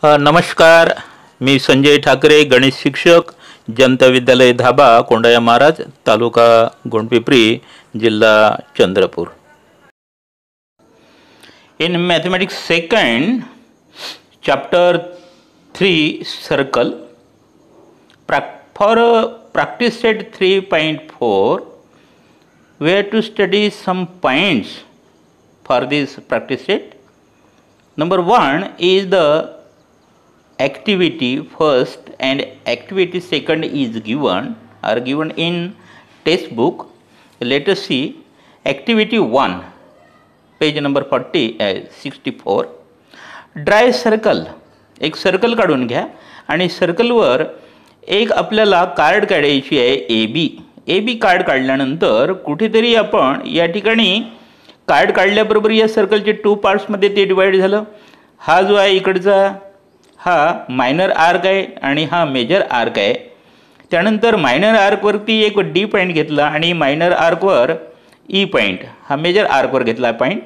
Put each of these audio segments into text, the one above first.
नमस्कार, मी संजय ठाकरे, गणित शिक्षक, जनता विद्यालय धाबा, कोंडाया महाराज, तालुका गोंडपिंपरी, जिल्हा Chandrapur. In mathematics second, chapter 3, circle, for practice set 3.4, we have to study some points for this practice set. Number 1 is the activity first and activity second is given in textbook. Let us see activity 1, page number 64. Draw a circle. एक circle काढून घ्या आणि सर्कलवर एक आपल्याला card काढायची आहे A B card काढल्यानंतर कुठेतरी आपण या ठिकाणी कार्ड काढल्याबरोबर या सर्कलचे 2 पार्ट्समध्ये ते डिवाइड झालं. हा जो आहे इकडचा हा मायनर आर्क आहे आणि हा मेजर आर्क आहे. त्यानंतर मायनर आर्कवरती एक डी पॉईंट घेतला आणि मायनर आर्कवर ई पॉईंट, हा मेजर आर्कवर घेतला पॉईंट.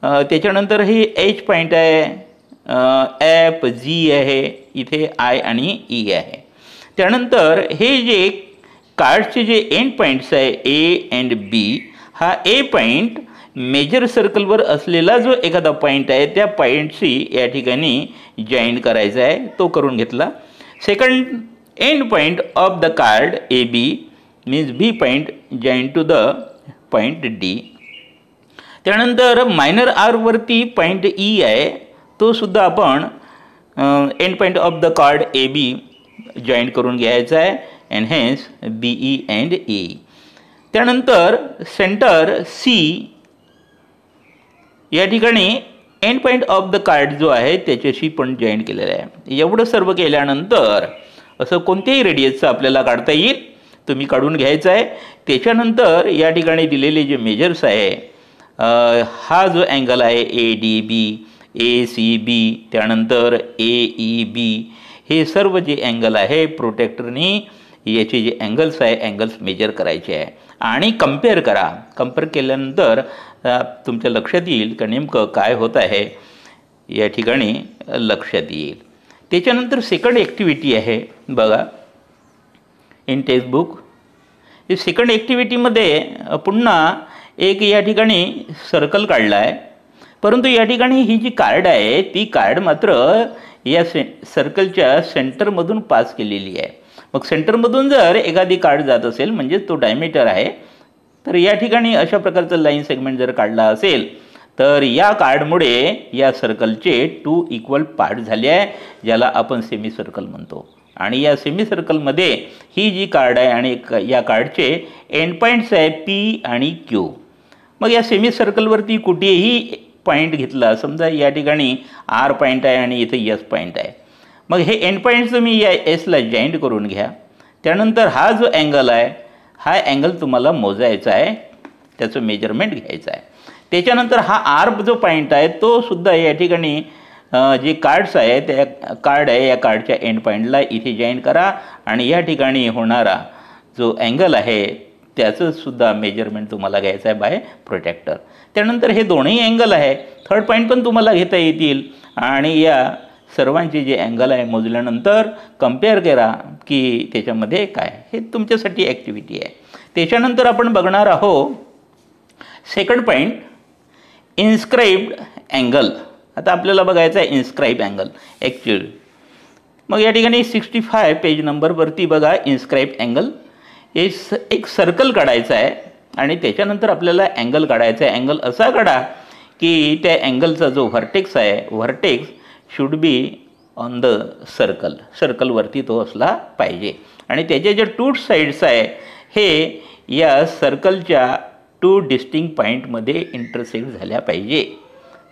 त्याच्यानंतर ही एच पॉईंट आहे, एफ जी आहे, इथे आय आणि ई आहे. त्यानंतर हे जे कार्डचे जे एंड पॉईंट्स आहे ए अँड बी, हा ए पॉईंट मेजर सर्कलवर असलेला जो एखादा पॉईंट आहे त्या पॉईंटशी या ठिकाणी जॉईन करायचा आहे, तो करून घेतला. Second end point of the chord A B means B point join to the point D. त्यानंतर मायनर आरवरती पॉईंट ई आहे, तो सुद्धा आपण end point of the chord A B join करून घ्यायचा आहे and hence B E and E. त्यानंतर सेंटर सी या ठिकाणी end point of the chord जो आहे त्याच्याशी पण जॉईन केलेलं आहे. एवढं सर्व केल्यानंतर असं कोणत्याही रेडियसचं आपल्याला काढता येईल, तुम्ही काढून घ्यायचं आहे. त्याच्यानंतर या ठिकाणी दिलेले जे मेजर्स आहे, हा जो अँगल आहे A D B, A C बी, त्यानंतर ए ई बी, हे सर्व जे अँगल आहे प्रोटेक्टरनी याचे जे अँगल्स आहे अँगल्स मेजर करायचे आहे आणि कंपेअर करा. कंपेअर केल्यानंतर तुमच्या लक्षात येईल का नेमकं काय होत आहे, या ठिकाणी लक्षात येईल. त्याच्यानंतर सेकंड ॲक्टिव्हिटी आहे बघा इन टेक्स्टबुक. सेकंड ॲक्टिव्हिटीमध्ये पुन्हा एक या ठिकाणी सर्कल काढला आहे, परंतु या ठिकाणी ही जी कार्ड आहे ती कार्ड मात्र या सर्कलच्या सेंटरमधून पास केलेली आहे. मग सेंटरमधून जर एखादी कार्ड जात असेल म्हणजे तो डायमीटर आहे, तर या ठिकाणी अशा प्रकारचं लाईन सेगमेंट जर काढला असेल तर या कार्डमुळे या सर्कलचे 2 इक्वल पार्ट झाले आहे, ज्याला आपण सेमी सर्कल म्हणतो. आणि या सेमी सर्कलमध्ये ही जी कार्ड आहे आणि या कार्डचे एंड पॉईंट्स आहे पी आणि क्यू. मग या सेमी सर्कलवरती कुठेही पॉईंट घेतला, समजा या ठिकाणी आर पॉईंट आहे आणि इथे एस पॉईंट आहे, मग हे एंड पॉईंट्स तुम्ही या एसला जॉईंट करून घ्या. त्यानंतर हा जो अँगल आहे हा अँगल तुम्हाला मोजायचा आहे, त्याचं मेजरमेंट घ्यायचं आहे. त्याच्यानंतर हा आर जो पॉईंट आहे तो सुद्धा या ठिकाणी जे कार्ड्स आहे त्या कार्ड आहे या कार्डच्या एंड पॉईंटला इथे जॉईन करा आणि या ठिकाणी होणारा जो अँगल आहे त्याचं सुद्धा मेजरमेंट तुम्हाला घ्यायचं आहे बाय प्रोटेक्टर. त्यानंतर हे दोन्ही अँगल आहे, थर्ड पॉईंट पण तुम्हाला घेता येतील आणि या सर्वांचे जे अँगल आहे मोजल्यानंतर कंपेअर करा की त्याच्यामध्ये काय, हे तुमच्यासाठी ॲक्टिव्हिटी आहे. त्याच्यानंतर आपण बघणार आहोत सेकंड पॉईंट इन्स्क्राईब्ड अँगल. आता आपल्याला बघायचं आहे इन्स्क्राईब अँगल ॲक्च्युअली. मग या ठिकाणी 65 पेज नंबरवरती बघा इन्स्क्राईब अँगल. एक सर्कल काढायचं आहे आणि त्याच्यानंतर आपल्याला अँगल काढायचा आहे. अँगल असा काढा की त्या अँगलचा जो व्हर्टेक्स आहे, vertex should be on the circle, सर्कलवरती तो असला पाहिजे आणि त्याच्या ज्या 2 साईड्स आहे हे या सर्कलच्या 2 डिस्टिंक्ट पॉईंटमध्ये इंटरसेक्ट झाल्या पाहिजे.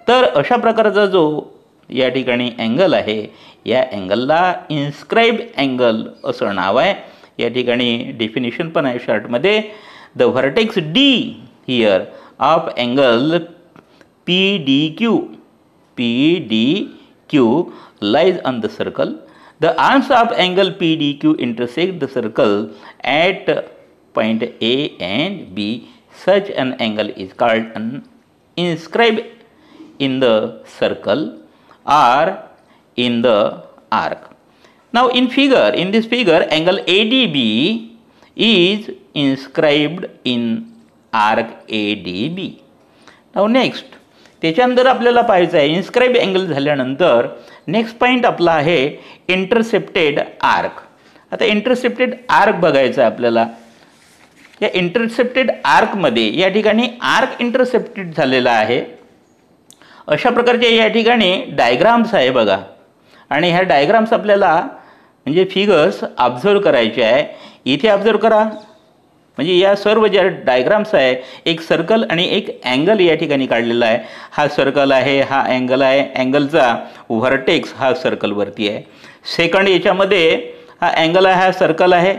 तर अशा प्रकारचा जो या ठिकाणी अँगल आहे या अँगलला इन्स्क्राईब अँगल असं नाव आहे. या ठिकाणी डेफिनेशन पण आहे शॉर्टमध्ये. The vertex D here of angle P D Q lies on the circle. The arms of angle PDQ intersect the circle at point A and B. Such an angle is called an inscribed in the circle or in the arc. Now in this figure, angle ADB is inscribed in arc ADB. Now next, त्याच्यानंतर आपल्याला पाहायचं आहे inscribe angle झाल्यानंतर next point आपला आहे intercepted arc. आता intercepted arc बघायचं आहे आपल्याला. या इंटरसेप्टेड आर्कमध्ये या ठिकाणी आर्क इंटरसेप्टेड झालेला आहे. अशा प्रकारचे या ठिकाणी डायग्राम्स आहे बघा. आणि ह्या डायग्राम्स आपल्याला म्हणजे फिगर्स ऑब्झर्व करायचे आहे. इथे ऑब्झर्व करा, म्हणजे या सर्व ज्या डायग्राम्स आहे एक सर्कल आणि एक अँगल या ठिकाणी काढलेला आहे. हा सर्कल आहे, हा अँगल आहे. अँगलचा व्हर्टेक्स हा सर्कलवरती आहे. सेकंड याच्यामध्ये हा अँगल आहे, हा सर्कल आहे.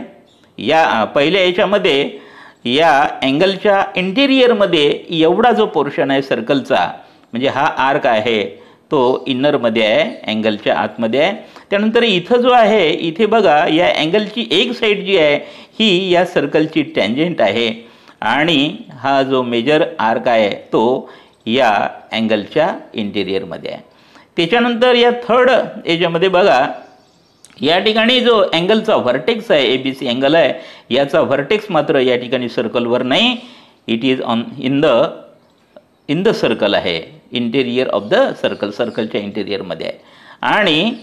या पहिल्या याच्यामध्ये या अँगलच्या इंटिरियरमध्ये एवढा जो पोर्शन आहे सर्कलचा, म्हणजे हा आर्क आहे तो इनरमध्ये आहे, अँगलच्या आतमध्ये आहे. त्यानंतर इथं जो आहे, इथे बघा या अँगलची एक साईड जी आहे ही या सर्कलची टँजंट आहे आणि हा जो मेजर आर्क आहे तो या अँगलच्या इंटिरियरमध्ये आहे. त्याच्यानंतर या थर्ड याच्यामध्ये बघा या ठिकाणी जो अँगलचा व्हर्टेक्स आहे, ABC अँगल आहे, याचा व्हर्टेक्स मात्र या ठिकाणी सर्कलवर नाही, it is in the circle आहे, इंटेरियर ऑफ द सर्कल, सर्कलच्या इंटेरियरमध्ये आहे. आणि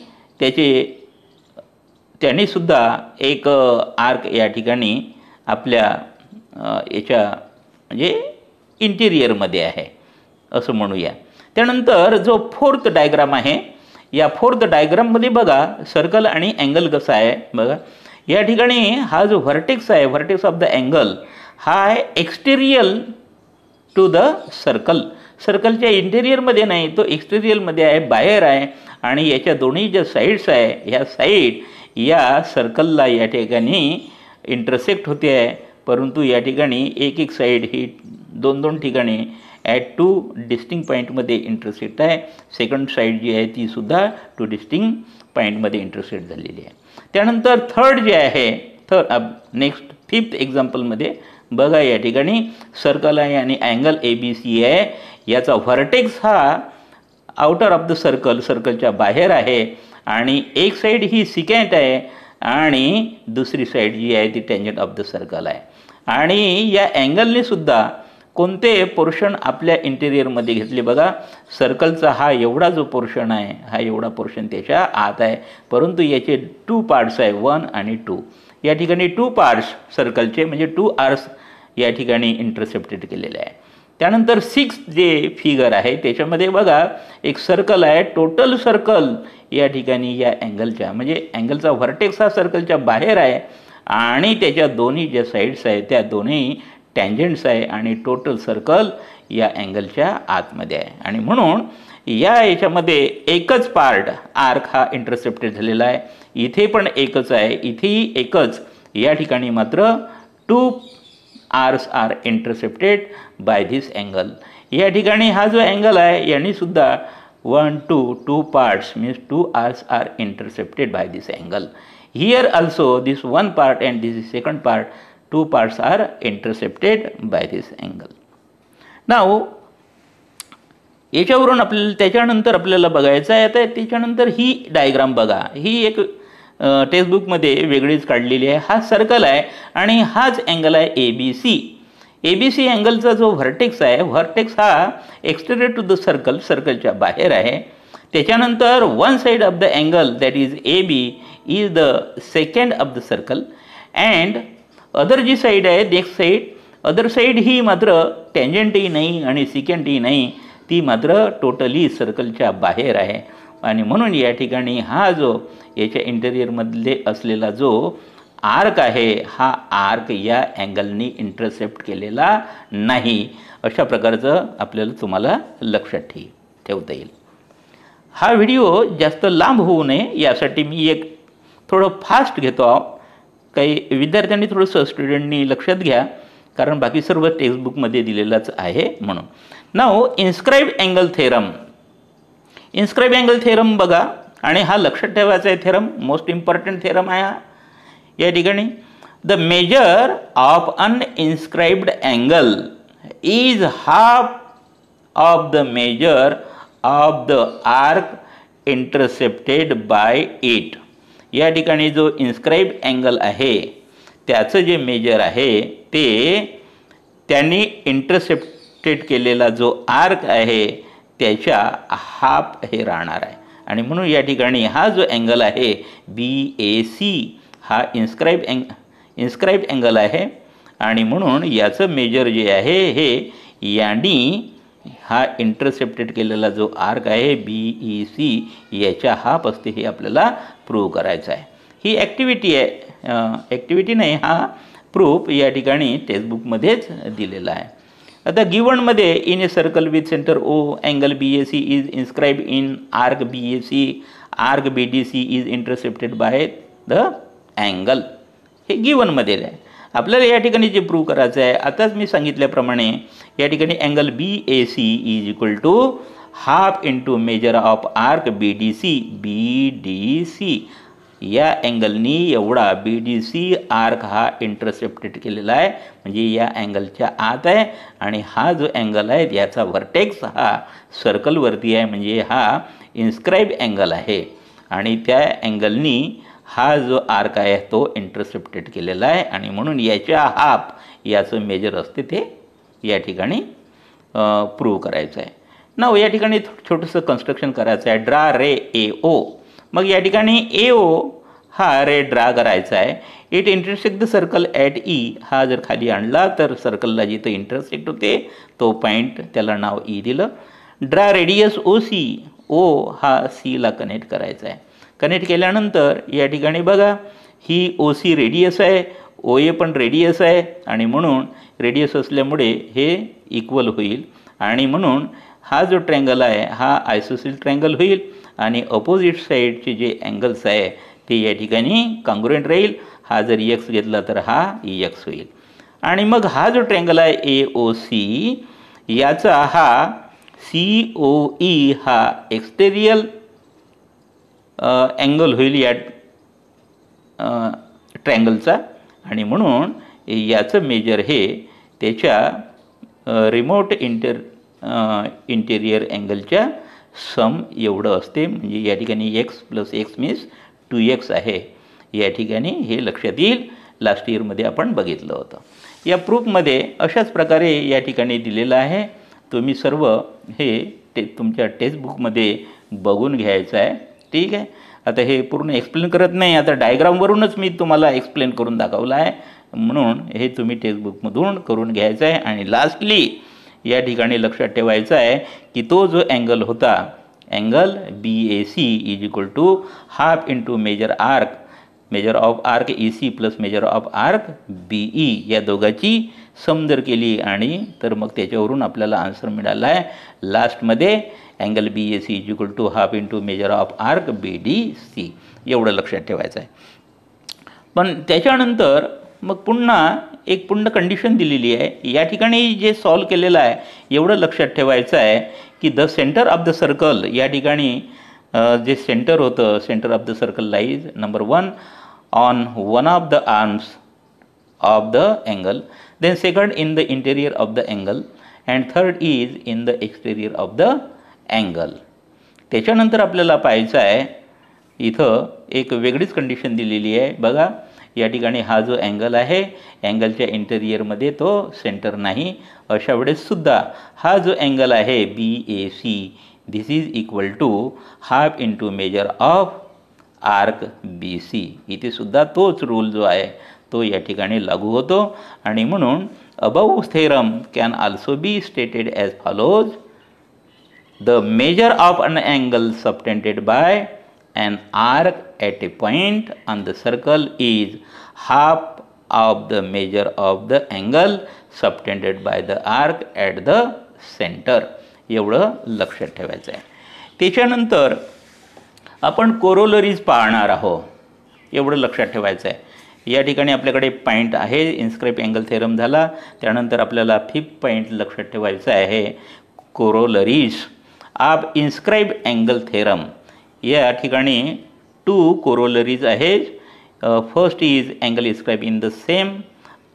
त्याने सुद्धा एक आर्क या ठिकाणी आपल्या याच्या म्हणजे इंटेरियरमध्ये आहे असं म्हणूया. त्यानंतर जो फोर्थ डायग्राम आहे, या फोर्थ डायग्राममध्ये बघा सर्कल आणि अँगल कसा आहे बघा. या ठिकाणी हा जो व्हर्टेक्स आहे, व्हर्टेक्स ऑफ द अँगल, हा आहे एक्सटेरियल टू द सर्कल, सर्कलच्या इंटेरियरमध्ये नाही, तो एक्सटेरियरमध्ये आहे, बाहेर आहे. आणि याच्या दोन्ही ज्या साईड्स आहे, ह्या साईड या सर्कलला या ठिकाणी इंटरसेक्ट होते आहे. परंतु या ठिकाणी एक एक साईड ही दोन ठिकाणी ॲट 2 डिस्टिंक्ट पॉईंटमध्ये इंटरसेक्ट आहे. सेकंड साईड जी आहे ती सुद्धा 2 डिस्टिंक्ट पॉईंटमध्ये इंटरसेक्ट झालेली आहे. त्यानंतर थर्ड जे आहे, नेक्स्ट फिफ्थ एक्झाम्पलमध्ये बघा या ठिकाणी सर्कल आहे आणि अँगल ABC आहे. याचा व्हर्टेक्स हा आउटर ऑफ द सर्कल, सर्कलच्या बाहेर आहे आणि एक साईड ही सिकँट आहे आणि दुसरी साईड जी आहे ती टँजंट ऑफ द सर्कल आहे. आणि या अँगलने सुद्धा कोणते पोर्शन आपल्या इंटेरियरमध्ये घेतले बघा. सर्कलचा हा एवढा जो पोर्शन आहे, हा एवढा पोर्शन त्याच्या आत आहे, परंतु याचे 2 पार्ट्स आहे, 1 आणि 2. या ठिकाणी 2 पार्ट्स सर्कलचे म्हणजे 2 आर्क्स या ठिकाणी इंटरसेप्टेड केलेले आहे. त्यानंतर 6 जे फिगर आहे त्याच्यामध्ये बघा एक सर्कल आहे, टोटल सर्कल या ठिकाणी या अँगलच्या म्हणजे अँगलचा व्हर्टेक्स हा सर्कलच्या बाहेर आहे आणि त्याच्या दोन्ही ज्या साईड्स आहेत त्या दोन्ही टँजंट्स आहे आणि टोटल सर्कल या अँगलच्या आतमध्ये आहे. आणि म्हणून या याच्यामध्ये एकच पार्ट आर्क हा इंटरसेप्टेड झालेला आहे. इथे पण एकच आहे, इथेही एकच. या ठिकाणी मात्र 2 arcs are intercepted by this angle. या ठिकाणी हा जो अँगल आहे यांनी सुद्धा 1, 2 parts means 2 arcs are intercepted by this angle. Here also this 1 part and this second part, 2 parts are intercepted by this angle. Now याच्यावरून आपल्याला त्याच्यानंतर आपल्याला बघायचं आहे. आता त्याच्यानंतर ही डायग्राम बघा, ही एक टेक्स्टबुकमध्ये वेगळीच काढलेली आहे. हा सर्कल आहे आणि हाच अँगल आहे ABC. ABC अँगलचा जो व्हर्टेक्स आहे, व्हर्टेक्स हा एक्सटेरियर टू द सर्कल, सर्कलच्या बाहेर आहे. त्याच्यानंतर 1 side of the angle that is AB is the secant of the circle and other G side आहे नेक्स्ट साईड, अदर साईड ही मात्र टँजंटही नाही आणि सिकंटही नाही, ती मात्र टोटली सर्कलच्या बाहेर आहे. आणि म्हणून या ठिकाणी हा जो याच्या इंटेरियरमधले असलेला जो आर्क आहे, हा आर्क या अँगलनी इंटरसेप्ट केलेला नाही. अशा प्रकारचं आपल्याला तुम्हाला लक्षात ठेवता येईल. हा व्हिडिओ जास्त लांब होऊ नये यासाठी मी एक थोडं फास्ट घेतो आहोत. काही विद्यार्थ्यांनी थोडंसं स्टुडंटनी लक्षात घ्या, कारण बाकी सर्व टेक्स्टबुकमध्ये दिलेलंच आहे म्हणून. Now inscribe angle theorem. Inscribe angle theorem बघा, आणि हा लक्षात ठेवायचा आहे थेरम, मोस्ट इम्पॉर्टंट थेरम आहे हा. या ठिकाणी the measure of an inscribed angle is half of the measure of the arc intercepted by it. या ठिकाणी जो इन्स्क्राईब अँगल आहे त्याचं जे मेजर आहे ते त्यांनी इंटरसेप्टेड केलेला जो आर्क आहे त्याच्या हाफ हे राहणार आहे. आणि म्हणून या ठिकाणी हा जो अँगल आहे BAC हा इन्स्क्राईब अँगल आहे. आणि म्हणून याचं मेजर जे आहे हे यांनी हा इंटरसेप्टेड केलेला जो आर्क आहे BEC याच्या हाफ असते हे आपल्याला प्रूव्ह करायचं आहे. ही ॲक्टिव्हिटी आहे, ॲक्टिव्हिटी नाही, हा प्रूफ या ठिकाणी टेक्स्टबुकमध्येच दिलेला आहे. आता गिवनमध्ये in a circle with centre O angle BAC is inscribe in arc BAC, arc BDC is intercepted by the angle. हे गिवनमध्ये आहे. आपल्याला या ठिकाणी जे प्रूव्ह करायचं आहे आताच मी सांगितल्याप्रमाणे या ठिकाणी angle BAC is equal to half into measure of arc BDC. या अँगलनी एवढा BDC आर्क हा इंटरसेप्टेड केलेला आहे, म्हणजे या अँगलच्या आत आहे. आणि हा जो अँगल आहे याचा व्हर्टेक्स हा सर्कलवरती आहे, म्हणजे हा इन्स्क्राईब अँगल आहे. आणि त्या अँगलनी हा जो आर्क आहे तो इंटरसेप्टेड केलेला आहे. आणि म्हणून याच्या हाफ याचं मेजर असते ते या ठिकाणी प्रूव्ह करायचं आहे. नाव या ठिकाणी छोटंसं कन्स्ट्रक्शन करायचं आहे. ड्रा रे AO. मग या ठिकाणी AO हा रे ड्रा करायचा आहे. It intersect the circle at E. हा जर खाली आणला तर सर्कलला जिथं इंटरसेक्ट होते तो पॉईंट त्याला नाव E दिलं. Draw radius OC. O हा Cला कनेक्ट करायचा आहे. कनेक्ट केल्यानंतर या ठिकाणी बघा ही OC रेडियस आहे, OA पण रेडियस आहे. आणि म्हणून रेडियस असल्यामुळे हे इक्वल होईल. आणि म्हणून हा जो ट्रँगल आहे हा आयसोसेल ट्रँगल होईल. आणि अपोजिट साईडचे जे अँगल्स आहे ते या ठिकाणी कॉन्ग्रुएंट राहील. हा जर X घेतला तर हा X होईल. आणि मग हा जो ट्रँगल आहे AOC याचा हा COE हा एक्सटेरियर अँगल होईल या ट्रँगलचा. आणि म्हणून याचं मेजर हे त्याच्या रिमोट इंटेरियर अँगलच्या सम एवढं असते. म्हणजे या ठिकाणी X + X मीन्स 2X आहे. या ठिकाणी हे लक्षात येईल, लास्ट इयरमध्ये आपण बघितलं होतं. या प्रूफमध्ये अशाच प्रकारे या ठिकाणी दिलेलं आहे. तुम्ही सर्व हे तुमच्या टेक्स्टबुकमध्ये बघून घ्यायचं आहे. ठीक आहे. आता हे पूर्ण एक्सप्लेन करत नाही, आता डायग्रामवरूनच मी तुम्हाला एक्सप्लेन करून दाखवलं आहे. म्हणून हे तुम्ही टेक्स्टबुकमधून करून घ्यायचं आहे. आणि लास्टली या ठिकाणी लक्षात ठेवायचं आहे की तो जो अँगल होता angle BAC is equal to half into measure of arc EC plus measure of arc BE या दोघांची सम जर केली आणि तर मग त्याच्यावरून आपल्याला आन्सर मिळाला आहे लास्टमध्ये angle BAC is equal to half into measure of arc BDC. एवढं लक्षात ठेवायचं आहे. पण त्याच्यानंतर मग पुन्हा कंडिशन दिलेली आहे. या ठिकाणी जे सॉल्व केलेलं आहे एवढं लक्षात ठेवायचं आहे की the centre of the circle या ठिकाणी जे सेंटर होतं, centre of the circle lies number 1 on one of the arms of the angle, then second in the interior of the angle and third is in the exterior of the angle. त्याच्यानंतर आपल्याला पाहायचं आहे इथं एक वेगळीच condition दिलेली आहे. बघा या ठिकाणी हा जो अँगल आहे अँगलच्या इंटेरियरमध्ये तो सेंटर नाही. अशा वेळेससुद्धा हा जो अँगल आहे BAC this is equal to half into measure of arc BC. इथे सुद्धा तोच रूल जो आहे तो या ठिकाणी लागू होतो. आणि म्हणून above theorem can also be stated as follows. The measure of an angle subtended by an arc at a point on the circle is half of the measure of the angle subtended by the arc at the center. एवढं लक्षात ठेवायचं आहे. त्याच्यानंतर आपण corollaries पाहणार आहोत. एवढं लक्षात ठेवायचं आहे. या ठिकाणी आपल्याकडे पॉईंट आहे, इन्स्क्राईब अँगल थेरम झाला. त्यानंतर आपल्याला 5th पॉईंट लक्षात ठेवायचं आहे corollaries of inscribe angle theorem. या ठिकाणी 2 कोरोलरीज आहेत. First is angle inscribe in the same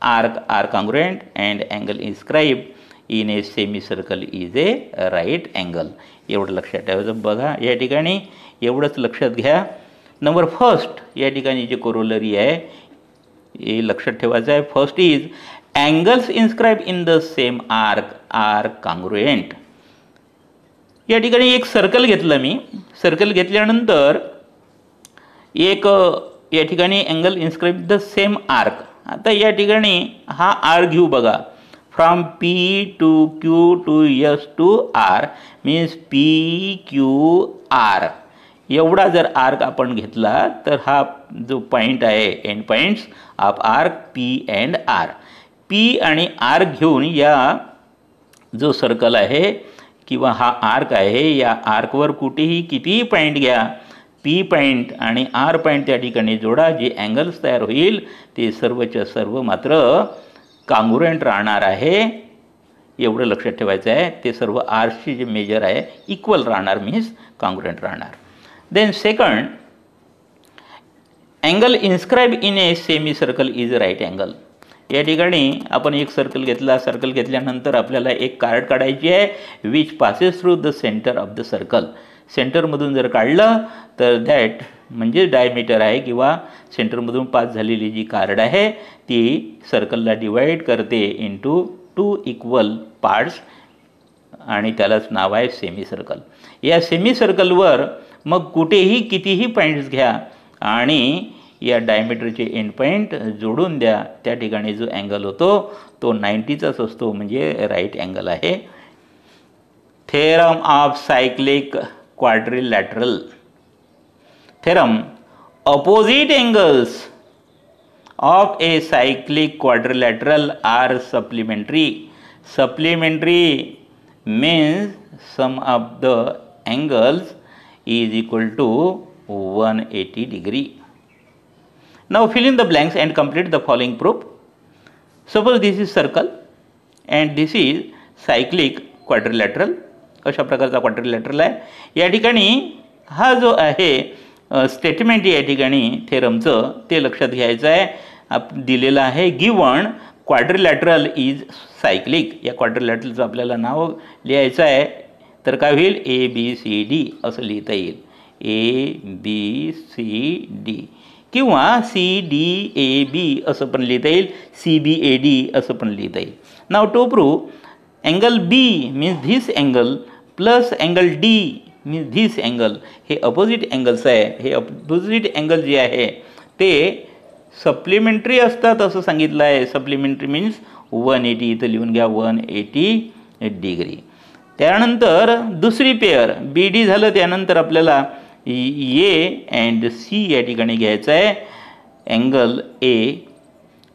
arc are congruent and angle inscribe in a semi circle is a right angle. एवढं लक्षात ठेवायचं. बघा या ठिकाणी एवढंच लक्षात घ्या. नंबर फर्स्ट या ठिकाणी जे कोरोलरी आहे हे लक्षात ठेवायचं आहे. First is angles inscribe in the same arc are congruent. या ठिकाणी एक सर्कल घेतलं मी. सर्कल घेतल्यानंतर एक या ठिकाणी angle inscribe the same arc. आता या ठिकाणी हा आर्क घेऊ बघा. From P to Q to S to R means PQR एवढा जर आर्क आपण घेतला तर हा जो पॉईंट आहे end points of arc P and R. P आणि R घेऊन या जो सर्कल आहे किंवा हा आर्क आहे या आर्कवर कुठेही कितीही पॉईंट घ्या P पॉईंट आणि R पॉईंट त्या ठिकाणी जोडा. जे अँगल्स तयार होईल ते सर्वच्या सर्व मात्र कॉन्ग्रुएंट राहणार आहे. एवढं लक्षात ठेवायचं आहे. ते सर्व आर्सची जे मेजर आहे इक्वल राहणार मीन्स कॉन्ग्रुएंट राहणार. Then second angle inscribe in a semi circle is right angle. या ठिकाणी आपण एक सर्कल घेतला. सर्कल घेतल्यानंतर आपल्याला एक कार्ड काढायची आहे which passes through the centre of the circle. सेंटरमधून जर काढलं तर दॅट म्हणजे डायमीटर आहे किंवा सेंटरमधून पास झालेली जी कार्ड आहे ती सर्कलला डिवाईड करते इंटू 2 इक्वल पार्ट्स आणि त्यालाच नाव आहे सेमी सर्कल. या सेमी सर्कलवर मग कुठेही कितीही पॉईंट्स घ्या आणि या डायमीटरचे एंड पॉईंट जोडून द्या. त्या ठिकाणी जो अँगल होतो तो 90चाच असतो म्हणजे राईट अँगल आहे. Theorem of cyclic quadrilateral. Theorem opposite angles of a cyclic quadrilateral are supplementary. Supplementary means sum of the angles is equal to 180 degree. Now fill in the blanks and complete the following proof. Suppose this is circle and this is cyclic quadrilateral. अशा प्रकारचा quadrilateral आहे. या ठिकाणी हा जो आहे statement या ठिकाणी थेरमचं ते लक्षात घ्यायचं आहे. दिलेलं आहे गिवन क्वाड्रिलॅटरल इज सायक्लिक. या क्वाड्रिलॅटरलचं आपल्याला नाव लिहायचं आहे. तर काय होईल ABCD असं लिहिता येईल. ABCD किंवा CDAB असं पण लिहिता येईल. CBAD असं पण लिहिता येईल. Now to prove angle B means this angle plus angle D means this angle हे अपोजिट अँगल्स आहे. हे अपोजिट अँगल जे आहे ते सप्लिमेंटरी असतात असं सांगितलं आहे. सप्लिमेंटरी मीन्स 180 इथं लिहून घ्या 180 डिग्री. त्यानंतर दुसरी पेअर BD झालं. त्यानंतर आपल्याला A अँड C या ठिकाणी घ्यायचं आहे. Angle A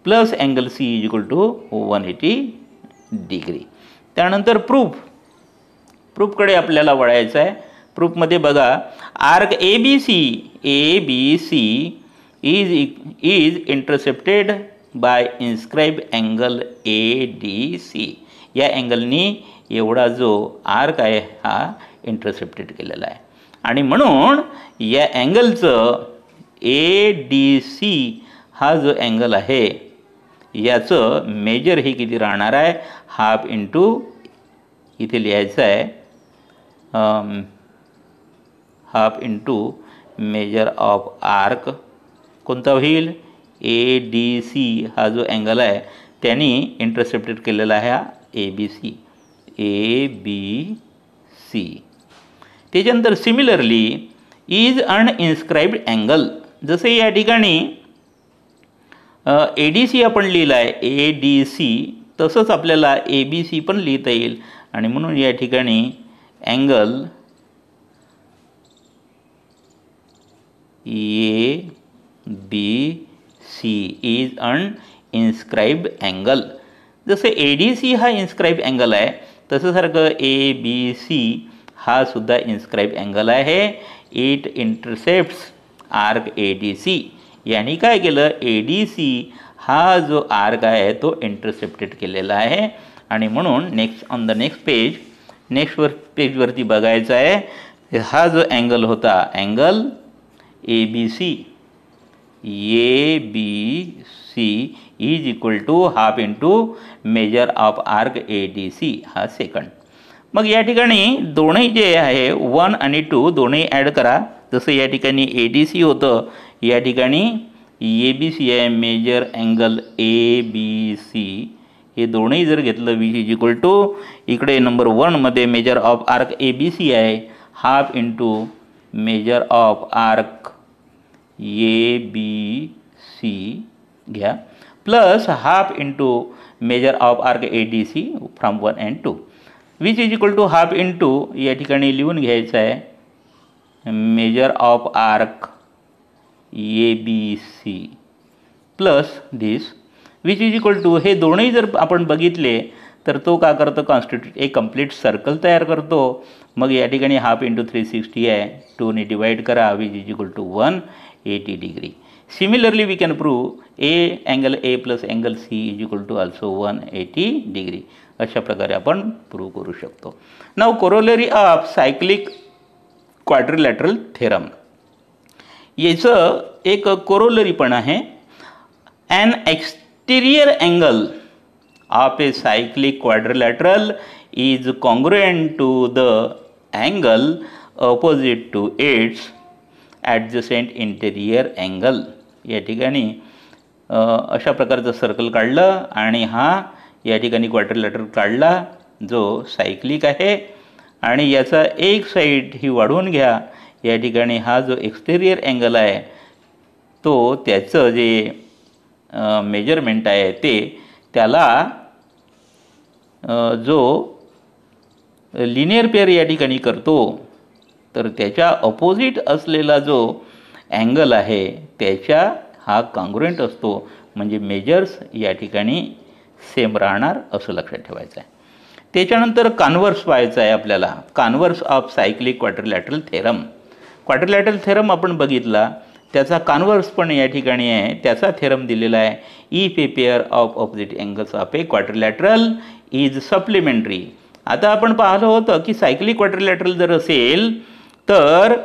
plus angle C is equal to 180 degree. त्यानंतर प्रूफकडे आपल्याला वळायचं आहे. प्रूफमध्ये बघा arc ABC is intercepted by inscribe angle ADC. या अँगलनी एवढा जो आर्क आहे हा इंटरसेप्टेड केलेला आहे आणि म्हणून या अँगलचं ADC हा जो अँगल आहे याचं मेजर हे किती राहणार आहे हाफ इंटू इथे लिहायचं आहे half into measure of arc कोणता होईल ADC हा जो अँगल आहे त्यांनी इंटरसेप्टेड केलेला आहे हा ABC. त्याच्यानंतर सिमिलरली इज अनइन्स्क्राईब्ड अँगल. जसं या ठिकाणी ADC आपण लिहिला आहे ADC तसंच आपल्याला ABC पण लिहिता येईल आणि म्हणून या ठिकाणी अँगल ABC इज अनइन्स्क्राईब्ड अँगल. जसं ADC हा इन्स्क्राईब अँगल आहे तसं सारखं ABC हा सुद्धा इन्स्क्राईब अँगल आहे. It intercepts arc ADC. यांनी काय केलं ADC हा जो आर्क आहे तो इंटरसेप्टेड केलेला आहे आणि म्हणून ऑन द नेक्स्ट पेजवरती बघायचं आहे हा जो अँगल होता angle ABC is equal to half into measure of arc ADC हा सेकंड. मग या ठिकाणी दोन्ही जे आहे 1 आणि 2 दोन्ही ॲड करा. जसं या ठिकाणी ADC होतं, या ठिकाणी ABC आहे, मेजर अँगल ABC. हे दोन्ही जर घेतलं विच इज इक्वल टू इकडे नंबर 1 मध्ये मेजर ऑफ आर्क ABC आहे half into measure of arc ABC घ्या plus half into measure of arc ADC from 1 and 2 which is equal to half into या ठिकाणी लिहून घ्यायचं आहे measure of arc ABC plus this which is equal to हे दोन्ही जर आपण बघितले तर तो का करतो कॉन्स्टिट्यूट एक कंप्लीट सर्कल तयार करतो. मग या ठिकाणी हाफ इंटू 360 आहे 2 ने डिवाइड करा which is equal to 180 degree. Similarly we can prove angle A plus angle C is equal to also 180 degree. अशा प्रकारे आपण प्रूव्ह करू शकतो. Now corollary of cyclic quadrilateral theorem. याचं एक कोरोलरी पण आहे. An exterior angle of a cyclic quadrilateral is congruent to the angle opposite to its adjacent interior angle. या ठिकाणी अशा प्रकारचं सर्कल काढलं आणि हा या ठिकाणी क्वाड्रिलॅटरल काढला जो सायक्लिक आहे आणि याचा एक साईड ही वाढवून घ्या. या ठिकाणी हा जो एक्सटेरियर अँगल आहे तो त्याचं जे मेजरमेंट आहे ते त्याला जो लिनियर पेअर या ठिकाणी करतो तर त्याच्या अपोजिट असलेला जो अँगल आहे त्याच्या हा कॉन्ग्रुएंट असतो. म्हणजे मेजर्स या ठिकाणी सेम राहणार असं लक्षात ठेवायचं आहे. त्याच्यानंतर कॉन्व्हर्स पाहायचं आहे आपल्याला. Converse of cyclic quadrilateral theorem. Quadrilateral theorem आपण बघितला त्याचा कॉन्व्हर्स पण या ठिकाणी आहे. त्याचा थेरम दिलेला आहे if a pair of opposite angles of A quadrilateral is supplementary. आता आपण पाहिलं होतं की सायक्लिक क्वाड्रिलॅटरल जर असेल तर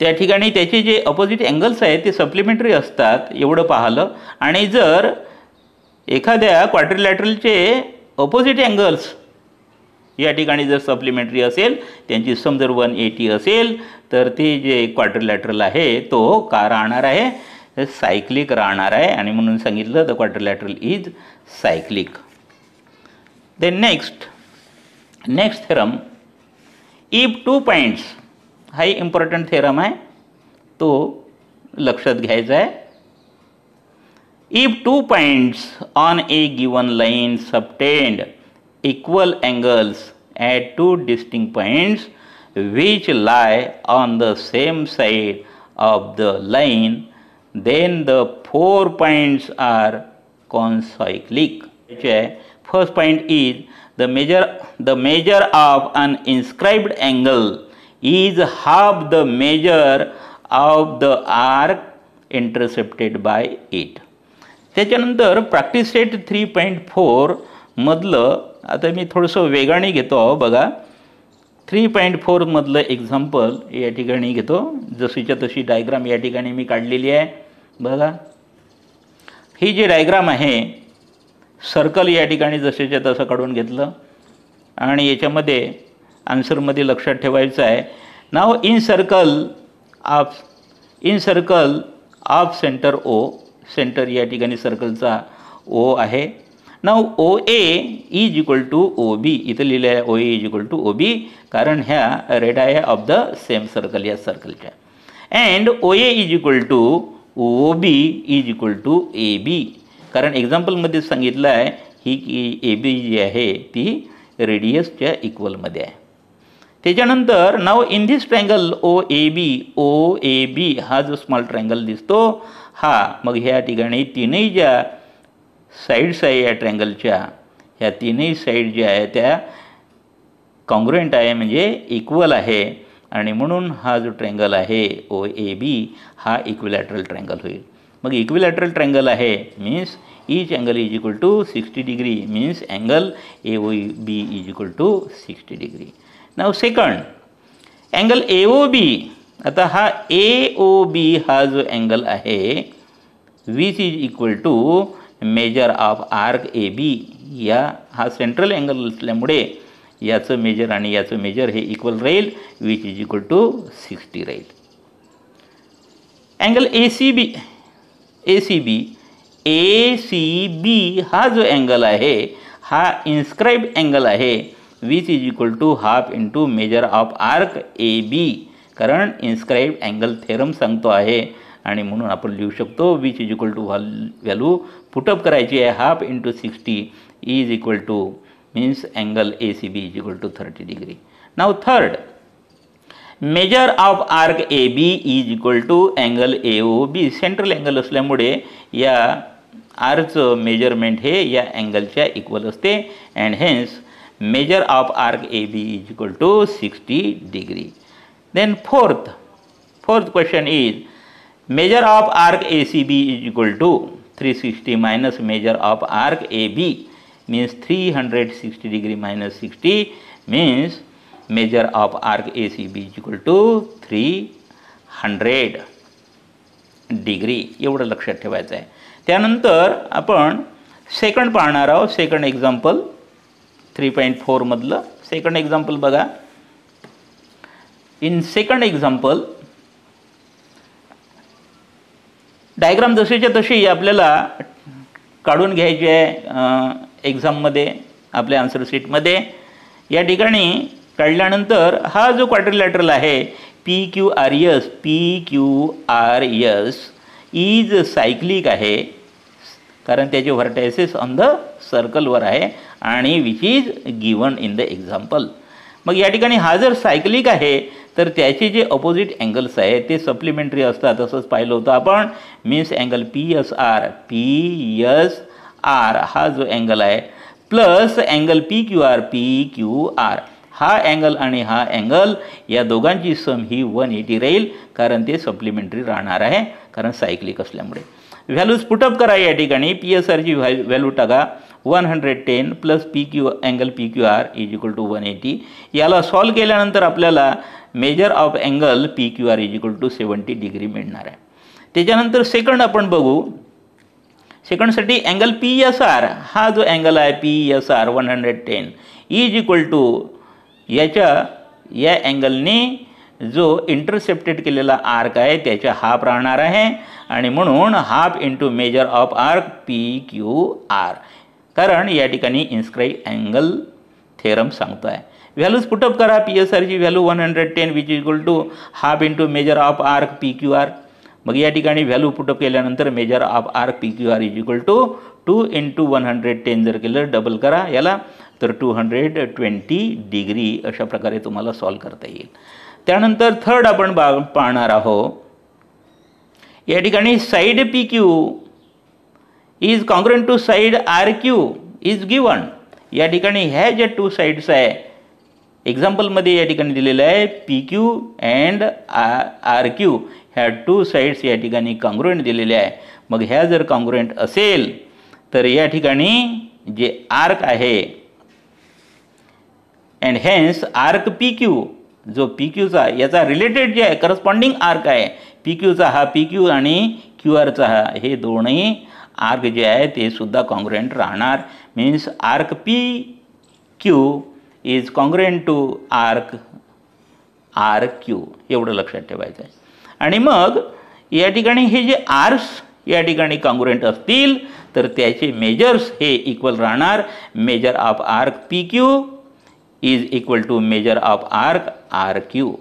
त्या ठिकाणी त्याचे जे अपोजिट अँगल्स आहेत ते सप्लिमेंटरी असतात एवढं पाहिलं. आणि जर एखाद्या क्वाड्रिलॅटरलचे अपोजिट अँगल्स या ठिकाणी जर सप्लिमेंटरी असेल त्यांची सम जर 180 असेल तर ते जे क्वाड्रिलॅटरल आहे तो का राहणार आहे सायक्लिक राहणार आहे. आणि म्हणून सांगितलं the quadrilateral is cyclic. Then next theorem if 2 points हा इम्पॉर्टंट थेरम आहे तो लक्षात घ्यायचा आहे. If 2 points on a given line subtend equal angles at 2 distinct points which lie on the same side of the line, then the 4 points are concyclic. First point is the measure of an inscribed angle is half the measure of the arc intercepted by it. त्याच्यानंतर practice set 3.4 मधलं आता मी थोडंसं वेगाने घेतो बघा. 3.4 मधलं example या ठिकाणी घेतो. जशीच्या तशी डायग्राम या ठिकाणी मी काढलेली आहे बघा. ही जी डायग्राम आहे सर्कल या ठिकाणी जसेच्या तसं काढून घेतलं आणि याच्यामध्ये आन्सरमध्ये लक्षात ठेवायचं आहे. Now in circle of centre O. Centre या ठिकाणी सर्कलचा O आहे. Now OA is equal to OB. इथं लिहिलं आहे OA is equal to OB कारण ह्या रेड आहे ऑफ द सेम सर्कल या सर्कलच्या. And OA is equal to OB is equal to AB कारण एक्झाम्पलमध्ये सांगितलं आहे ही की AB जी आहे ती रेडियसच्या इक्वलमध्ये आहे. त्याच्यानंतर नाव इन दिस ट्रायंगल OAB हा जो स्मॉल ट्रायंगल दिसतो हा मग ह्या ठिकाणी तीनही ज्या साईड्स आहे या ट्रँगलच्या ह्या तीनही साईड ज्या आहे त्या कॉन्ग्रुएंट आहे म्हणजे इक्वल आहे आणि म्हणून हा जो ट्रँगल आहे OAB हा इक्विलॅटरल ट्रँगल होईल. मग इक्विलॅटरल ट्रँगल आहे means each angle is equal to 60 degree means angle AOB is equal to 60 degree. Now second angle AOB. आता हा AOB हा जो अँगल आहे which is equal to measure of arc A B, या हा central angle असल्यामुळे याचं major आणि याचं मेजर हे इक्वल राहील, विच इज इक्वल टू 60 राहील. अँगल ए सी बी हा जो अँगल आहे हा इन्स्क्राईब अँगल आहे, which is equal to half into measure of arc A B, कारण इन्स्क्राईब अँगल थेरम सांगतो आहे आणि म्हणून आपण लिहू शकतो which is equal to value put up करायची आहे, half into 60 is equal to means angle A C B is equal to 30 degree. Now third, measure of arc A B is equal to angle A O B. Central angle असल्यामुळे या आरचं measurement हे या अँगलच्या equal असते and hence measure of arc A B is equal to 60 degree. Then fourth question is measure of arc ACB is equal to 360 minus measure of arc AB means 360 degree minus 60 means measure of arc ACB is equal to 300 degree. एवढं लक्षात ठेवायचं आहे. त्यानंतर आपण second पाहणार आहोत. Second example 3.4 मधलं second example बघा. इन सेकंड एक्झाम्पल डायग्राम जशीच्या तशी आपल्याला काढून घ्यायची आहे एक्झाममध्ये, आपल्या आन्सर शीटमध्ये. या ठिकाणी काढल्यानंतर हा जो क्वाड्रिलॅटरल आहे PQRS इज सायक्लिक आहे, कारण त्याचे व्हर्टायसेस ऑन द सर्कलवर आहे आणि which is given in the example. मग या ठिकाणी हा जर सायक्लिक आहे तर त्याचे जे अपोजिट अँगल्स आहेत ते सप्लिमेंटरी असतात, असंच पाहिलं होतं आपण. मीन्स अँगल PSR हा जो अँगल आहे प्लस अँगल PQR हा अँगल आणि हा अँगल या दोघांची सम ही 180 राहील, कारण ते सप्लिमेंटरी राहणार आहे, कारण सायक्लिक असल्यामुळे. व्हॅल्यूज पुटअप करा. या ठिकाणी PSRची व्हॅल्यू टाका 110 plus angle PQR is equal to 180. याला सॉल्व केल्यानंतर आपल्याला measure of angle PQR is equal to 70 degree मिळणार आहे. त्याच्यानंतर सेकंड आपण बघू. सेकंडसाठी अँगल PSR हा जो अँगल आहे PSR 110 इज इक्वल टू या अँगलने जो इंटरसेप्टेड केलेला आर्क आहे त्याच्या हाफ राहणार आहे आणि म्हणून half into measure of arc PQR, कारण या ठिकाणी इन्स्क्राईब अँगल थेरम सांगतो आहे. व्हॅल्यूज पुटअप करा. PSRची value 110 which is equal to half into measure of arc PQR. मग या ठिकाणी व्हॅल्यू पुटअप केल्यानंतर measure of arc PQR is equal to 2 into 110 जर केलं डबल करा याला तर 220 डिग्री अशा प्रकारे तुम्हाला सॉल्व करता येईल. त्यानंतर थर्ड आपण पाहणार आहोत. या ठिकाणी side PQ is congruent to side RQ is given. या ठिकाणी ह्या ज्या टू साईड्स आहे एक्झाम्पलमध्ये या ठिकाणी दिलेलं आहे PQ अँड RQ ह्या टू साईड्स या ठिकाणी कॉन्ग्रुएंट दिलेल्या आहे. मग ह्या जर कॉन्ग्रुएंट असेल तर या ठिकाणी जे आर्क आहे अँड हेन्स आर्क PQ जो PQचा याचा रिलेटेड जे आहे करस्पॉन्डिंग आर्क आहे PQचा हा PQ आणि QRचा हा हे दोन्ही आर्क जे आहे ते सुद्धा कॉन्ग्रुएंट राहणार. Means arc PQ is congruent to arc RQ एवढं लक्षात ठेवायचं आहे. आणि मग या ठिकाणी हे जे आर्क्स या ठिकाणी कॉन्ग्रुएंट असतील तर त्याचे मेजर्स हे इक्वल राहणार. Measure of arc PQ is equal to measure of arc RQ.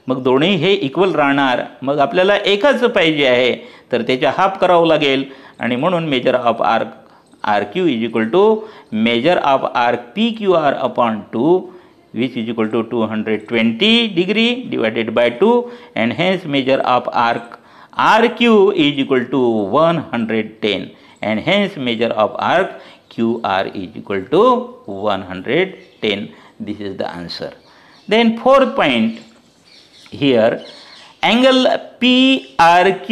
मग दोन्ही हे इक्वल राहणार. मग आपल्याला एकच पाहिजे आहे तर त्याच्या हाफ करावं लागेल आणि म्हणून measure of arc RQ is equal to measure of arc PQR upon 2 which is equal to 220 degree divided by 2 and hence measure of arc RQ is equal to 110 and hence measure of arc QR is equal to 110. This is the answer. Then fourth point here, angle PRQ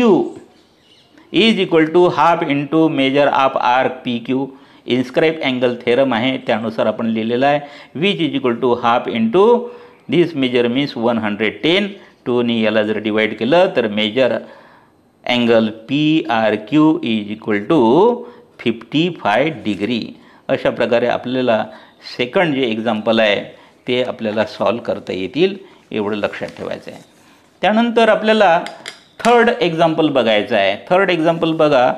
is equal to half into measure of arc PQ. Inscribe angle theorem आहे त्यानुसार आपण लिहिलेलं आहे which is equal to half into this measure means 110. 2ने याला जर divide केलं तर measure angle PRQ is equal to 55 degree. अशा प्रकारे आपल्याला सेकंड जे एक्झाम्पल आहे ते आपल्याला सॉल्व करता येतील, एवढं लक्षात ठेवायचं आहे. त्यानंतर आपल्याला थर्ड एक्झाम्पल बघायचं आहे. थर्ड एक्झाम्पल बघा,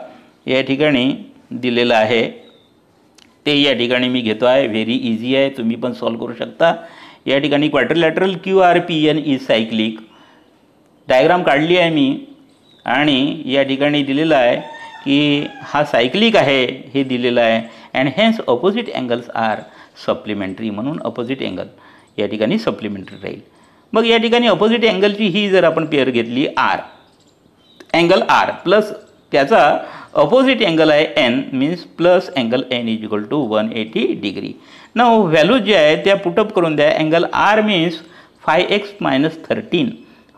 या ठिकाणी दिलेलं आहे ते या ठिकाणी मी घेतो आहे. व्हेरी इझी आहे, तुम्ही पण सॉल्व करू शकता. या ठिकाणी quadrilateral QRPN is cyclic diagram काढली आहे मी, आणि या ठिकाणी दिलेलं आहे की हा सायक्लिक आहे हे दिलेलं आहे. And hence opposite angles are supplementary, म्हणून अपोजिट अँगल या ठिकाणी सप्लिमेंटरी राहील. मग या ठिकाणी अपोजिट अँगलची ही जर आपण पेअर घेतली आर, अँगल आर प्लस त्याचा अपोजिट अँगल आहे N, means plus angle N is equal to 180 degree. Now value जे आहे त्या पुटअप करून द्या. अँगल आर मीन्स 5x - 13,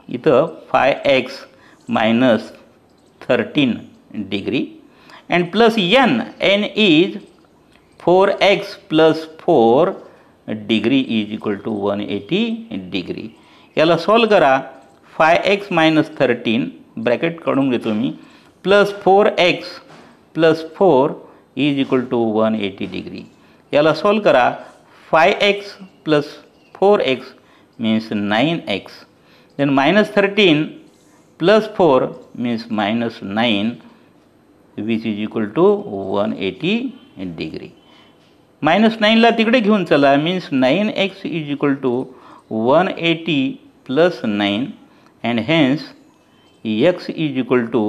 इथं 5x - 13 degree, and plus N is 4x + 4 degree is equal to 180 degree. याला solve करा. 5x - 13 bracket काढून घेतो मी, plus 4x + 4 is equal to 180 degree. याला सॉल्व करा. 5x + 4x means 9x, then -13 + 4 means -9 which is equal to 180 degree. -9ला तिकडे घेऊन चला, means 9x is equal to 180 + 9, and hence x is equal to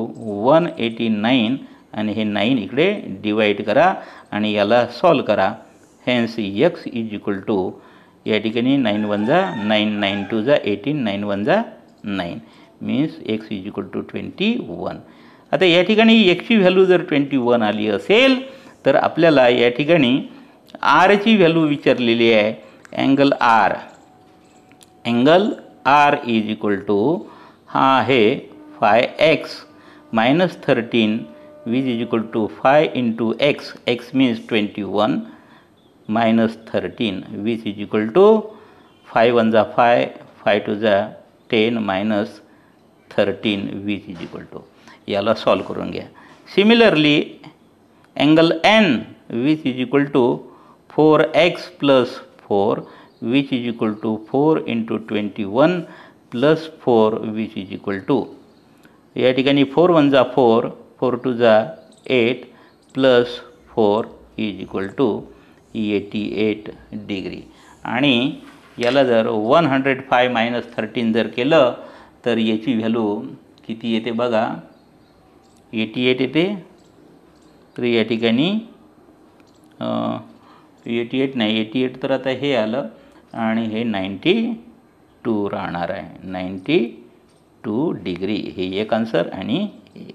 189, आणि हे 9 इकडे डिवाईड करा आणि याला सॉल्व करा. Hence x is equal to या ठिकाणी 9 × 1 = 9, 9 × 2 = 18, 9 × 1 = 9, means x is equal to 21. आता या ठिकाणी xची व्हॅल्यू जर 21 आली असेल तर आपल्याला या ठिकाणी आरची व्हॅल्यू विचारलेली आहे. Angle R is equal to हा आहे 5x - 13 which is equal to 5 × x, x means 21 - 13 which is equal to 5 × 1 = 5, 5 × 2 = 10 - 13 which is equal to. याला सॉल्व करून घ्या. Similarly angle N which is equal to 4x + 4 which is equal to 4 × 21 + 4 which is equal to, या ठिकाणी 4 × 1 = 4, 4 × 2 = 8 + 4 is equal to 88 degree. आणि याला जर 105 - 13 जर केलं तर याची व्हॅल्यू किती येते बघा, 88 येते. तर या ठिकाणी 88 नाही, 88 तर आता हे आलं आणि हे 92 राहणार आहे, 92 डिग्री. हे एक आन्सर. आणि हे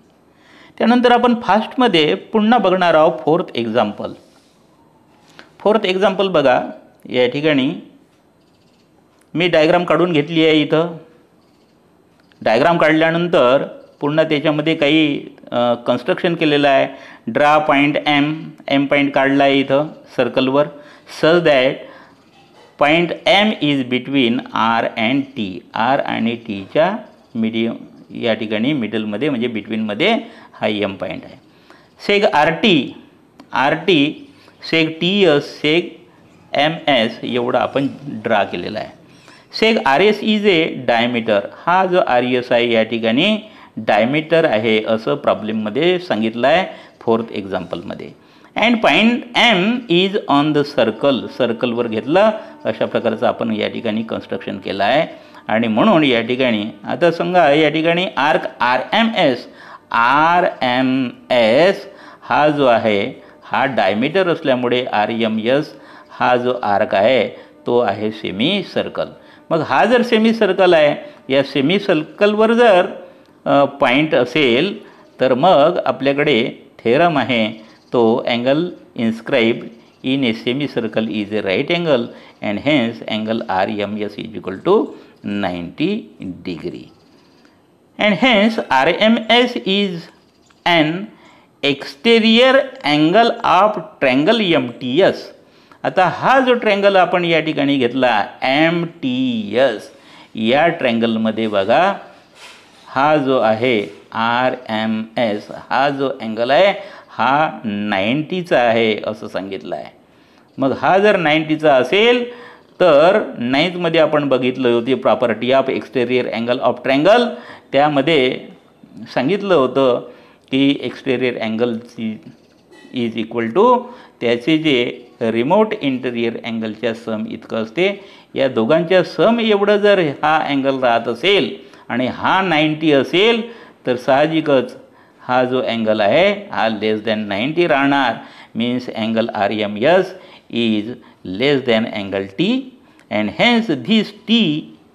त्यानंतर आपण फास्टमध्ये पुन्हा बघणार आहोत फोर्थ एक्झाम्पल. फोर्थ एक्झाम्पल बघा, या ठिकाणी मी डायग्राम काढून घेतली आहे. इथं डायग्राम काढल्यानंतर पुन्हा त्याच्यामध्ये काही कन्स्ट्रक्शन केलेलं आहे. ड्रा पॉईंट एम पॉईंट काढला आहे इथं सर्कलवर, such that point M is between R and T. R आणि टीच्या मिडियम या ठिकाणी मिडलमध्ये म्हणजे बिटवीनमध्ये हा एम पॉईंट आहे. Seg R T seg TS seg MS एवढा आपण ड्रा केलेला आहे. Seg RS is a diameter. हा जो RS आहे या ठिकाणी डायमीटर आहे असं प्रॉब्लेममध्ये सांगितलं आहे फोर्थ एक्झाम्पलमध्ये. And point M is on the सर्कलवर घेतलं. अशा प्रकारचं आपण या ठिकाणी कन्स्ट्रक्शन केलं आहे. आणि म्हणून या ठिकाणी आता सांगा, या ठिकाणी आर्क RMS हा जो आहे हा डायमीटर असल्यामुळे RMS हा जो आर्क आहे तो आहे सेमी सर्कल. मग हा जर सेमी सर्कल आहे, या सेमी सर्कलवर जर पॉईंट असेल तर मग आपल्याकडे थेरम आहे तो angle inscribe in a semi circle is a right angle and hence angle RMS is equal to 90 degree. And hence RMS is an exterior angle of triangle MTS. आता हा जो ट्रँगल आपण या ठिकाणी घेतला MTS, या ट्रँगलमध्ये बघा हा जो आहे RMS हा जो अँगल आहे हा 90चा आहे असं सांगितलं आहे. मग हा जर 90चा असेल तर 9th मध्ये आपण बघितलं होती property of exterior angle of triangle. त्यामध्ये सांगितलं होतं की एक्सटेरियर अँगलची इज इक्वल टू त्याचे जे रिमोट इंटेरियर अँगलच्या सम इतकं असते. या दोघांच्या सम एवढं जर हा अँगल राहत असेल आणि हा 90 असेल तर साहजिकच हा जो अँगल आहे हा लेस दॅन 90 राहणार. Means angle RMS is less than angle T and hence this T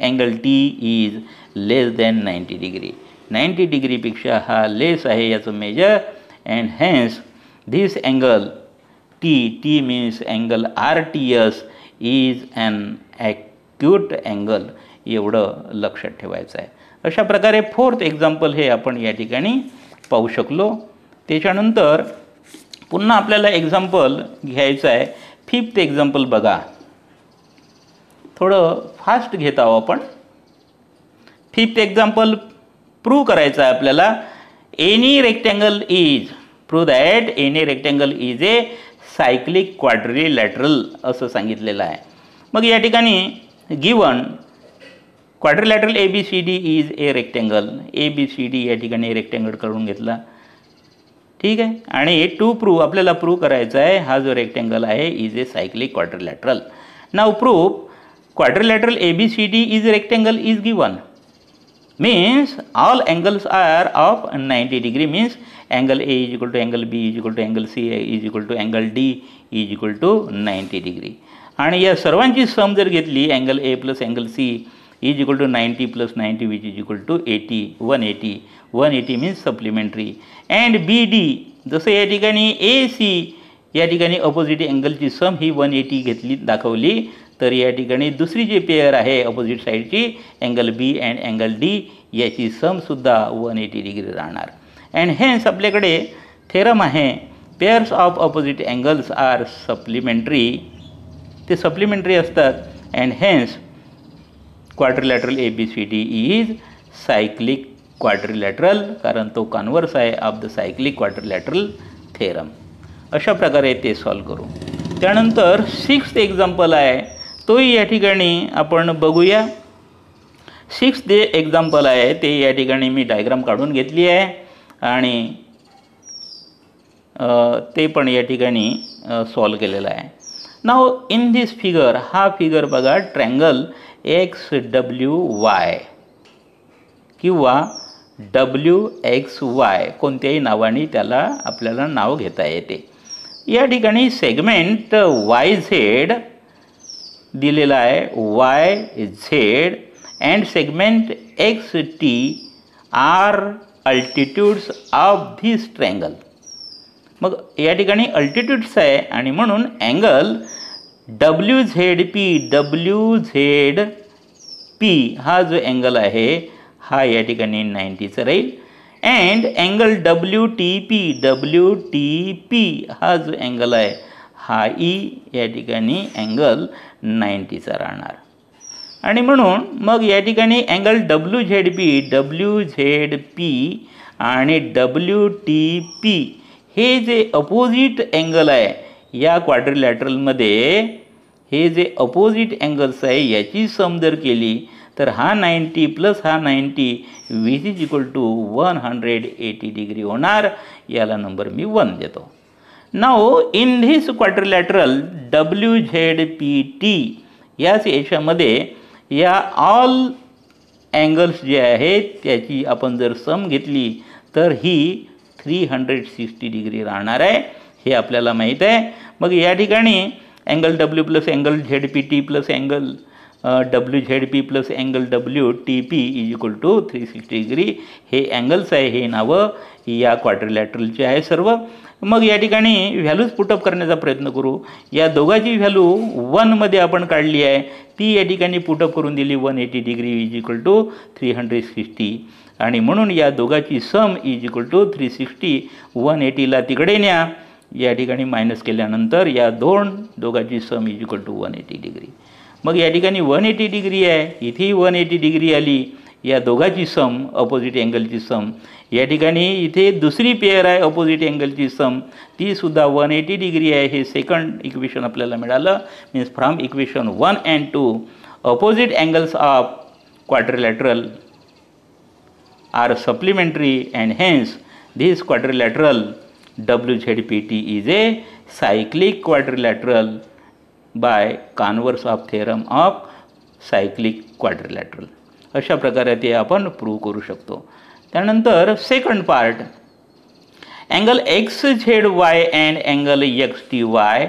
angle T is less than 90 degree. 90 degree पेक्षा हा लेस आहे याचं major and hence this angle T means angle RTS is an acute angle. एवढं लक्षात ठेवायचं आहे. अशा प्रकारे 4th एक्झाम्पल हे आपण या ठिकाणी पाहू शकलो. त्याच्यानंतर पुन्हा आपल्याला एक्झाम्पल घ्यायचं आहे. 5th एक्झाम्पल बघा, थोडं फास्ट घेत आहोत आपण. 5th एक्झाम्पल प्रूव्ह करायचं आहे आपल्याला. Any rectangle is prove that any rectangle is a cyclic quadrilateral असं सांगितलेलं आहे. मग या ठिकाणी given quadrilateral ABCD is a rectangle. ABCD या ठिकाणी रेक्टँगल करून घेतला, ठीक आहे. आणि टू प्रूव्ह आपल्याला प्रूव्ह करायचा आहे हा जो रेक्टँगल आहे is a cyclic quadrilateral. Now prove quadrilateral ABCD is rectangle is given. means all angles are of 90 degree. means angle A is equal to angle B is equal to angle C is equal to angle D is equal to 90 degree. आणि या सर्वांची सम जर घेतली angle A plus angle C is equal to 90 plus 90 which is equal to 180. 180 means supplementary. and BD जसं या ठिकाणी AC या ठिकाणी अपोजिट अँगलची सम ही 180 घेतली दाखवली तर या ठिकाणी दुसरी जी पेअर आहे अपोजिट साईडची angle B and angle D याची समसुद्धा 180 डिग्री राहणार. अँड हेन्स आपल्याकडे थेरम आहे pairs of opposite angles are supplementary. ते सप्लिमेंटरी असतात. And hence quadrilateral ABCD is cyclic quadrilateral कारण तो कन्वर्स आहे of the cyclic quadrilateral theorem. अशा प्रकारे ते सॉल्व करू. त्यानंतर 6th एक्झाम्पल आहे तोही या ठिकाणी आपण बघूया. 6th जे एक्झाम्पल आहे ते या ठिकाणी मी डायग्राम काढून घेतली आहे आणि ते पण या ठिकाणी सॉल्व केलेलं आहे. नाव इन दिस फिगर हा फिगर बघा ट्रँगल XWY किंवा WXY कोणत्याही नावाने त्याला आपल्याला नाव घेता येते. या ठिकाणी सेगमेंट YZ दिलेला आहे YZ and segment XT are altitudes of this triangle. मग या ठिकाणी अल्टिट्यूड्स आहे आणि म्हणून अँगल WZP हा जो अँगल आहे हा या ठिकाणी 90चा राहील. अँड अँगल WTP हा जो अँगल आहे हा या ठिकाणी अँगल 90चा राहणार. आणि म्हणून मग या ठिकाणी अँगल WZP आणि WTP हे जे अपोजिट अँगल आहे या क्वाड्रिलॅटरलमध्ये हे जे अपोजिट अँगल्स आहे याची सम जर केली तर हा 90 प्लस हा 90 which is equal to 180 degree होणार. याला नंबर मी 1 देतो. Now in this quadrilateral WZPT याच याच्यामध्ये या ऑल अँगल्स जे आहेत त्याची आपण जर सम घेतली तर ही 360 डिग्री राहणार आहे हे आपल्याला माहीत आहे. मग या ठिकाणी angle W plus angle ZPT plus angle WZP plus angle WTP is equal to 360 degree हे अँगल्स आहे. हे नावं या क्वाड्रिलॅटरलचे आहे सर्व. मग या ठिकाणी व्हॅल्यूज पुटअप करण्याचा प्रयत्न करू. या दोघांची व्हॅल्यू 1 मध्ये आपण काढली आहे ती या ठिकाणी पुटअप करून दिली 180 डिग्री इज इक्वल टू 360 आणि म्हणून या दोघांची सम इज इक्वल टू 360. 180ला तिकडे न्या या ठिकाणी मायनस केल्यानंतर या दोघांची sum is equal to 180 degree. मग या ठिकाणी 180 डिग्री आहे इथेही 180 डिग्री आली या दोघाची सम अपोजिट अँगलची सम. या ठिकाणी इथे दुसरी पेअर आहे अपोजिट अँगलची सम, ती सुद्धा 180 डिग्री आहे. हे सेकंड इक्वेशन आपल्याला मिळालं. Means from equation 1 and 2 opposite angles of quadrilateral are supplementary and hence this quadrilateral WZPT is a cyclic quadrilateral by converse of theorem of cyclic quadrilateral. अशा प्रकारे ते आपण प्रूव्ह करू शकतो. त्यानंतर second part, angle XZY and angle XTY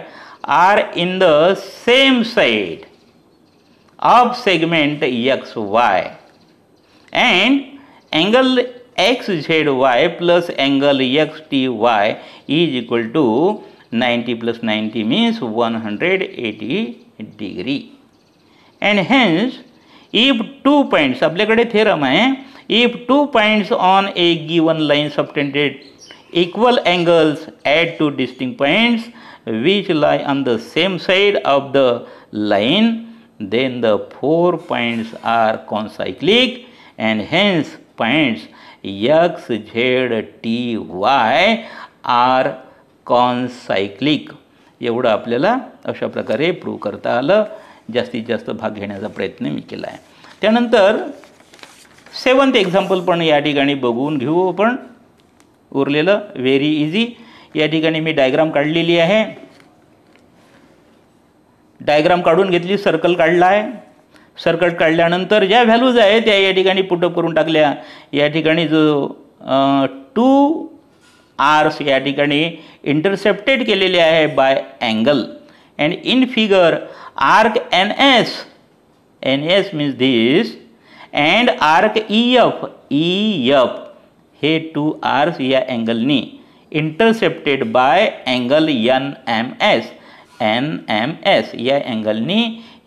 are in the same side of segment XY and angle XZY plus angle XTY is equal to 90 plus 90 means 180 degree. And hence if 2 points, आपल्याकडे theorem आहे, if 2 points on a given line subtended equal angles at two distinct points which lie on the same side of the line, then the 4 points are concyclic and hence points X, Z, T, Y are concyclic. एवढं आपल्याला अशा प्रकारे prove करता आलं. जास्तीत जास्त भाग घेण्याचा प्रयत्न मी केला आहे. त्यानंतर 7th एक्झाम्पल पण या ठिकाणी बघून घेऊ आपण. उरलेलं व्हेरी इझी. या ठिकाणी मी डायग्राम काढलेली आहे. डायग्राम काढून घेतली, सर्कल काढला आहे. सर्कल काढल्यानंतर ज्या व्हॅल्यूज आहे त्या या ठिकाणी पुटअप करून टाकल्या. या ठिकाणी जो 2 आर्स या ठिकाणी इंटरसेप्टेड केलेले आहे by angle. And in figure arc NS means this and arc EF हे 2 आर्स या अँगलनी इंटरसेप्टेड बाय अँगल NMS या अँगलनी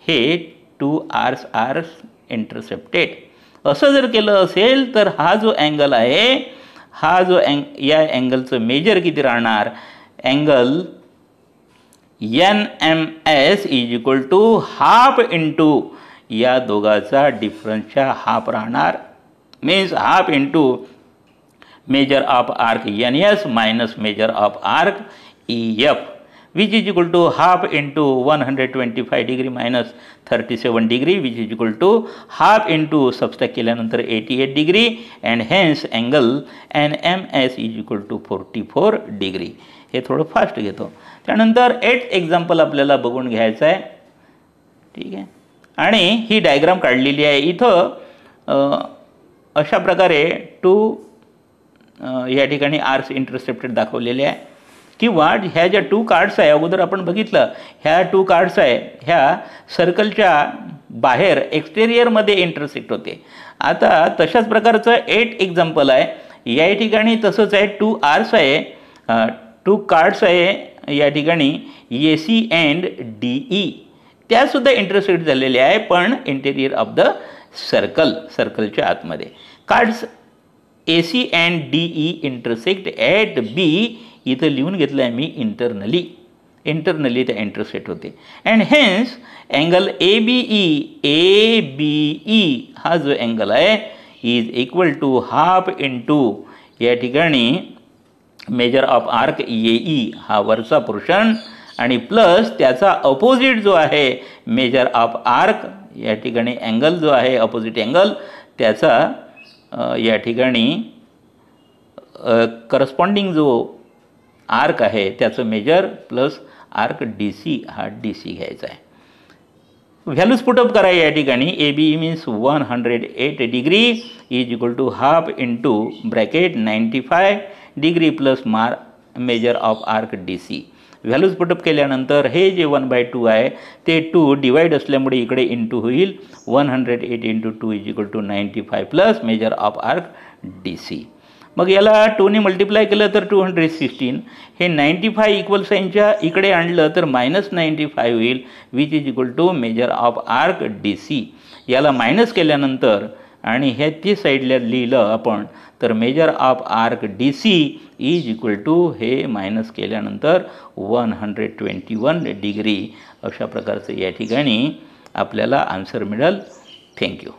हे 2 आर्स इंटरसेप्टेड. असं जर केलं असेल तर हा जो अँगल आहे, हा जो या अँगलचं मेजर किती राहणार, angle NMS is equal to half into या दोघाचा डिफरन्सच्या हाफ राहणार. Means half into measure of arc NS minus measure of arc EF which is equal to half into 125 degree minus 37 degree which is equal to half into subtract केल्यानंतर 88 degree and hence angle NMS is equal to 44 degree. हे थोडं fast घेतो. त्यानंतर 8th example आपल्याला बघून घ्यायचं आहे. ठीक आहे. आणि ही डायग्राम काढलेली आहे. इथं अशा प्रकारे 2 या ठिकाणी आर्स इंटरसेप्टेड दाखवलेले आहे. किंवा ह्या ज्या 2 कार्ड्स आहे, अगोदर आपण बघितलं ह्या 2 कार्ड्स आहे ह्या सर्कलच्या बाहेर एक्सटेरियरमध्ये इंटरसेक्ट होते. आता तशाच प्रकारचं 8 एक्झाम्पल आहे. या ठिकाणी तसंच आहे. 2 आर्स आहे, 2 कार्ड्स आहे या ठिकाणी AC अँड DE त्यासुद्धा इंटरसेक्ट झालेले आहे, पण इंटेरियर ऑफ द सर्कलच्या आतमध्ये. Chords AC and DE intersect at B इथं लिहून घेतलं आहे मी इंटरनली ते इंटरसेक्ट होते. अँड हेन्स अँगल ABE हा जो अँगल आहे is equal to half into या ठिकाणी मेजर ऑफ आर्क AE हा वरचा पोर्शन आणि प्लस त्याचा अपोजिट जो आहे मेजर ऑफ आर्क या ठिकाणी अँगल जो आहे अपोजिट अँगल त्याचा या ठिकाणी करस्पॉन्डिंग जो आर्क आहे त्याचं मेजर प्लस आर्क DC हा DC घ्यायचा आहे. व्हॅल्यूज पुटअप करा या ठिकाणी. ABE means 108 degree is equal to half into bracket 95 degree plus measure of arc DC. Values put up केल्यानंतर हे जे 1/2 आहे ते 2 डिवाइड असल्यामुळे इकडे इंटू होईल. 108 into 2 is equal to 95 plus measure of arc DC. मग याला 2ने मल्टिप्लाय केलं तर 216. हे 95 इक्वल साईनच्या इकडे आणलं तर -95 होईल which is equal to measure of arc DC. याला मायनस केल्यानंतर आणि हे ती साईडला लिहिलं आपण तर measure of arc DC is equal to हे मायनस केल्यानंतर 121 डिग्री. अशा प्रकारचं या ठिकाणी आपल्याला आन्सर मिळेल. थँक्यू.